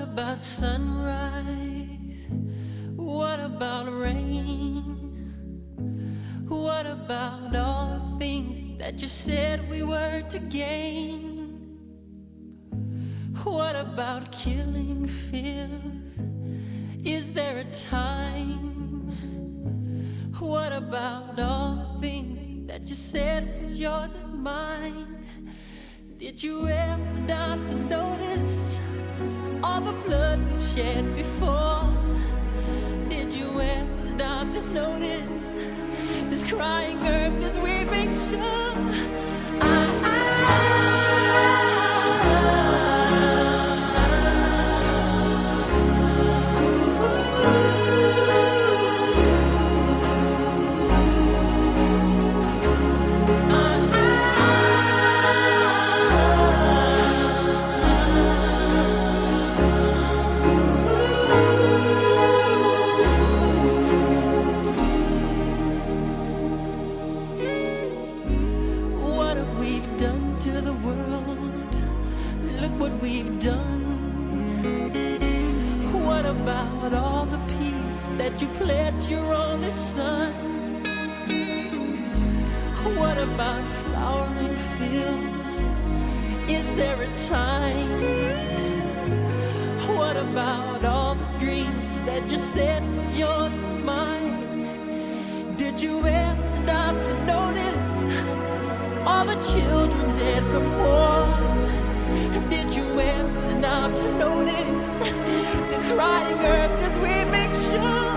about sunrise? What about rain? What about all the things that you said we were to gain? What about killing fears? Is there a time? What about all the things that you said was yours and mine? Did you ever stop to notice all the blood we've shed before? Did you ever stop to notice this crying earth, this weeping shore? What we've done. What about all the peace that you pledged your only son? What about flowering fields? Is there a time? What about all the dreams that you said was yours and mine? Did you ever stop to notice all the children dead from war? Did you ever stop to notice this crying earth, this weeping shore?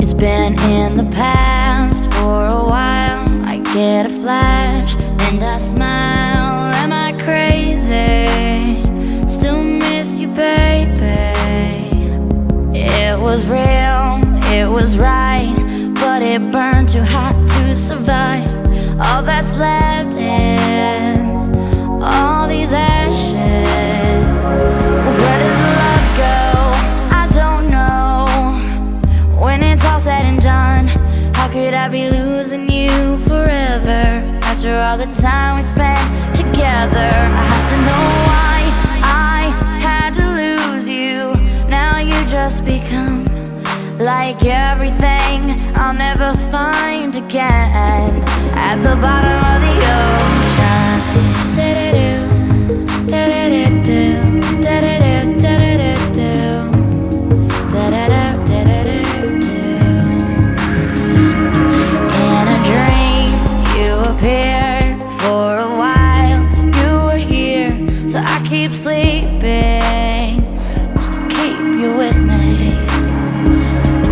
It's been in the past for a while. I get a flash and I smile. Am I crazy? Still miss you, baby. It was real, it was right, but it burned too hot to survive. All that's left is all these ashes. Where does love go? I don't know. When it's all said and done, how could I be losing you forever? After all the time we spent together, I had to know why I had to lose you. Now you just become like everything I'll never find again at the bottom of the ocean. Da-da-do, da-da-do, da-da-do, da-da-do, da-da-do, da-da-do. In a dream, you appeared for a while. You were here, so I keep sleeping just to keep you with me.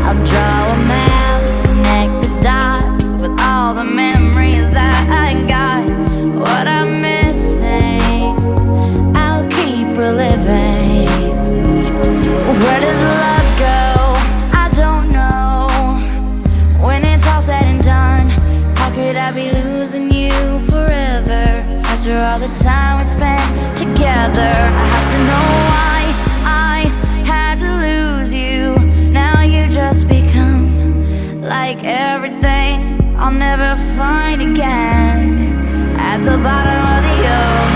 I'll draw a map, connect the dots with all the memories that I got. What I'm missing, I'll keep reliving. Where does love go? I don't know. When it's all said and done, how could I be losing you forever? After all the time we spent together, I had to know why I had to lose you. Now you just become like everything I'll never find again at the bottom of the ocean.